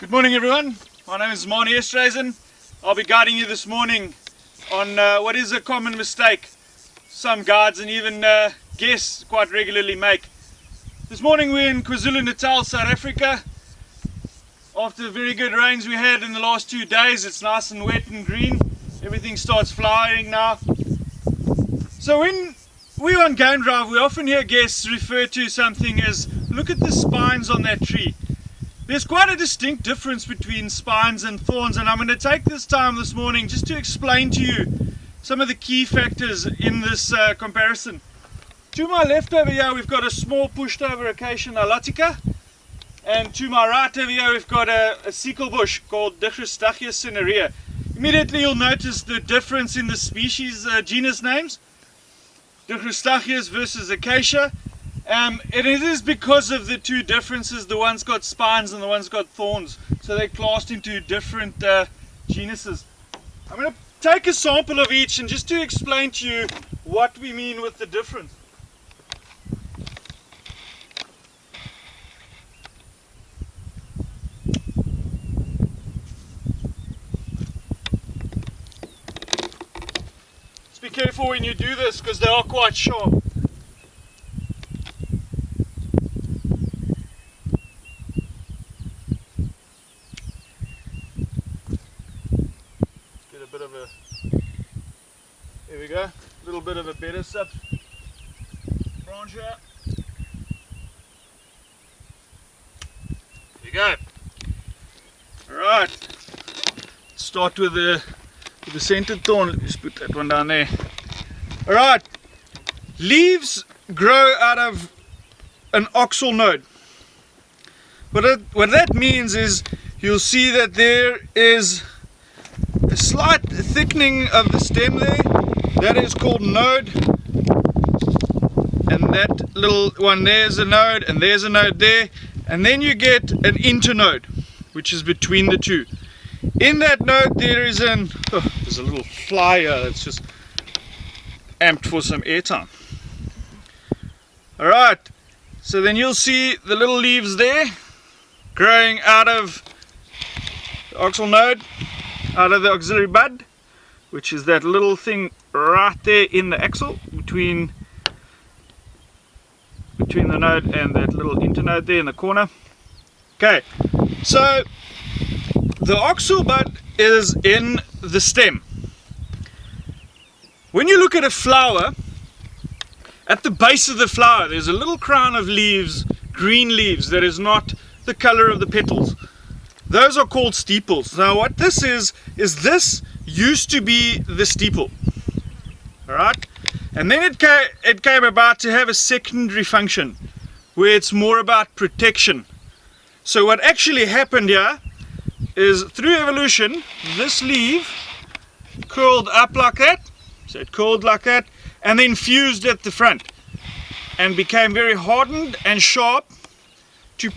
Good morning everyone, my name is Marnie Estreisen. I'll be guiding you this morning on what is a common mistake some guides and even guests quite regularly make. This morning we're in KwaZulu-Natal, South Africa. After the very good rains we had in the last 2 days, it's nice and wet and green. Everything starts flowering now. So when we're on game drive, we often hear guests refer to something as, look at the spines on that tree. There's quite a distinct difference between spines and thorns, and I'm going to take this time this morning just to explain to you some of the key factors in this comparison. To my left over here we've got a small pushed over acacia nilotica, and to my right over here we've got a sickle bush called Dichrostachys cinerea. Immediately you'll notice the difference in the species genus names, Dichrostachys versus acacia. And it is because of the two differences. The one's got spines and the one's got thorns, so they're classed into different genuses. I'm going to take a sample of each and just to explain to you what we mean with the difference. Just be careful when you do this because they are quite sharp. There we go, a little bit of a better sub branch here. There you go. Alright, start with the centered thorn. Let me just put that one down there. Alright, leaves grow out of an oxal node. What that means is you'll see that there is a slight thickening of the stem there. That is called node, and that little one there's a node, and there's a node there, and then you get an internode, which is between the two. In that node there is there's a little fly here that's just amped for some airtime. Alright, so then you'll see the little leaves there growing out of the oxal node, out of the auxiliary bud, which is that little thing right there in the axil between the node and that little internode there in the corner. Okay, so the oxal bud is in the stem. When you look at a flower, at the base of the flower there's a little crown of leaves, green leaves, that is not the color of the petals. Those are called steeples. Now what this is this used to be the steeple. Alright? And then it came about to have a secondary function where it's more about protection. So what actually happened here is through evolution this leaf curled up like that. So it curled like that and then fused at the front and became very hardened and sharp to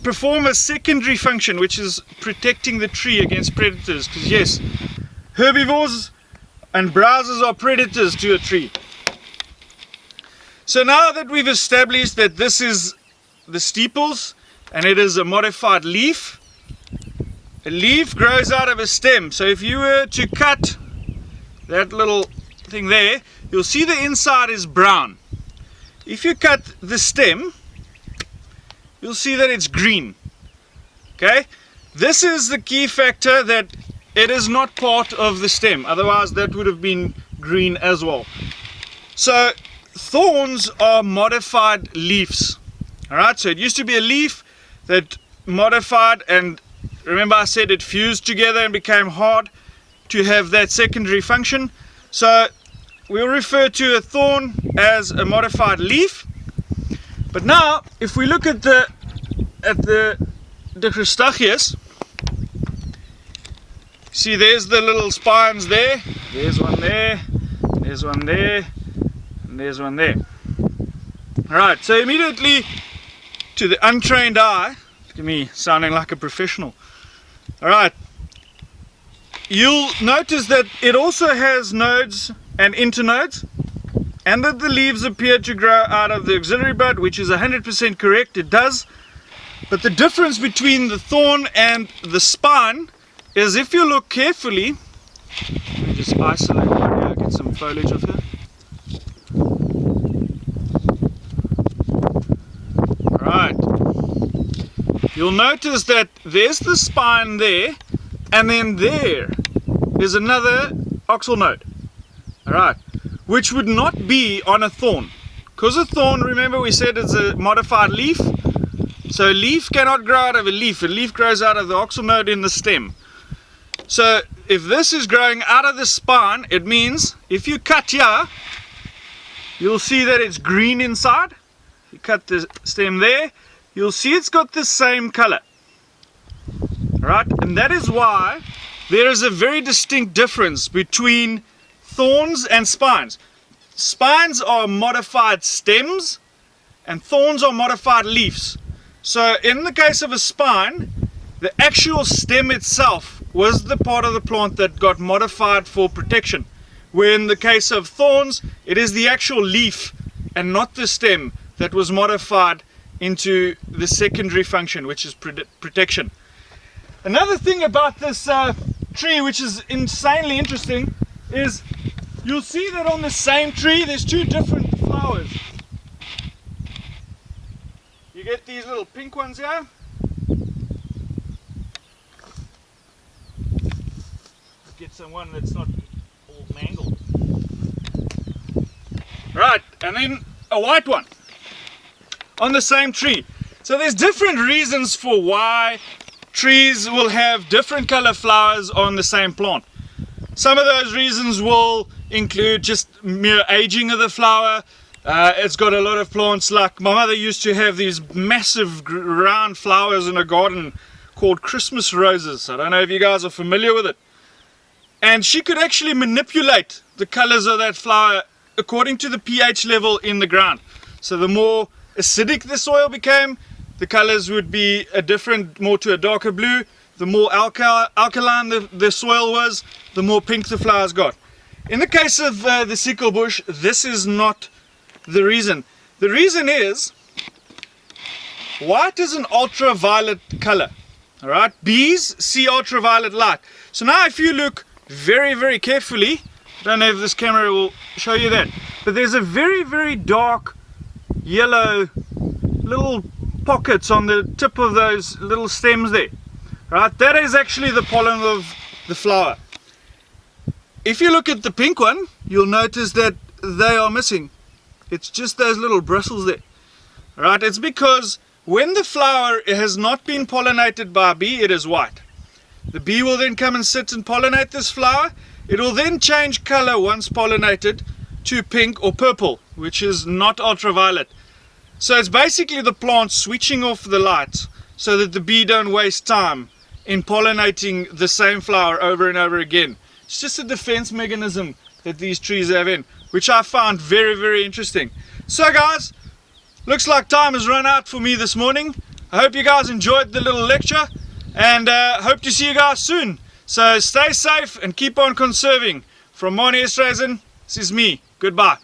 perform a secondary function, which is protecting the tree against predators. Because yes, herbivores and browsers are predators to a tree. So now that we've established that this is the steeples and it is a modified leaf, a leaf grows out of a stem. So if you were to cut that little thing there, you'll see the inside is brown. If you cut the stem, you'll see that it's green. Okay, this is the key factor, that it is not part of the stem, otherwise that would have been green as well. So thorns are modified leaves. Alright, so it used to be a leaf that modified, and remember I said it fused together and became hard to have that secondary function. So we'll refer to a thorn as a modified leaf. But now if we look at the Dichrostachys, see there's the little spines there, there's one there, there's one there, and there's one there. Alright, so immediately to the untrained eye, look at me sounding like a professional. Alright, you'll notice that it also has nodes and internodes, and that the leaves appear to grow out of the auxiliary bud, which is 100% correct, it does. But the difference between the thorn and the spine is, if you look carefully, let me just isolate one here, get some foliage off here. Right. You'll notice that there's the spine there, and then there is another oxal node. Alright. Which would not be on a thorn. Because a thorn, remember we said it's a modified leaf. So a leaf cannot grow out of a leaf. A leaf grows out of the oxal node in the stem. So if this is growing out of the spine, it means if you cut here, you'll see that it's green inside. You cut the stem there, you'll see it's got the same color. Right? And that is why there is a very distinct difference between thorns and spines. Spines are modified stems and thorns are modified leaves. So in the case of a spine, the actual stem itself was the part of the plant that got modified for protection. Where in the case of thorns, it is the actual leaf and not the stem that was modified into the secondary function, which is protection. Another thing about this tree, which is insanely interesting, is you'll see that on the same tree there's two different flowers. You get these little pink ones here. Get someone that's not all mangled. Right, and then a white one on the same tree. So there's different reasons for why trees will have different color flowers on the same plant. Some of those reasons will include just mere aging of the flower. It's got a lot of plants, like my mother used to have these massive round flowers in a garden called Christmas roses. I don't know if you guys are familiar with it. And she could actually manipulate the colors of that flower according to the pH level in the ground. So the more acidic the soil became, the colors would be a different, more to a darker blue. The more alkaline the soil was, the more pink the flowers got. In the case of the sickle bush, this is not the reason. The reason is, white is an ultraviolet color. Alright, bees see ultraviolet light. So now if you look very, very carefully, I don't know if this camera will show you that, but there's a very, very dark yellow little pockets on the tip of those little stems there. Right, that is actually the pollen of the flower. If you look at the pink one, you'll notice that they are missing. It's just those little bristles there. Right, it's because when the flower has not been pollinated by a bee, it is white. The bee will then come and sit and pollinate this flower. It will then change color once pollinated to pink or purple, which is not ultraviolet. So it's basically the plant switching off the light so that the bee don't waste time in pollinating the same flower over and over again. It's just a defense mechanism that these trees have in, which I found very, very interesting. So guys, looks like time has run out for me this morning. I hope you guys enjoyed the little lecture, and hope to see you guys soon. So stay safe and keep on conserving. From Moni Estreisen, this is me. Goodbye.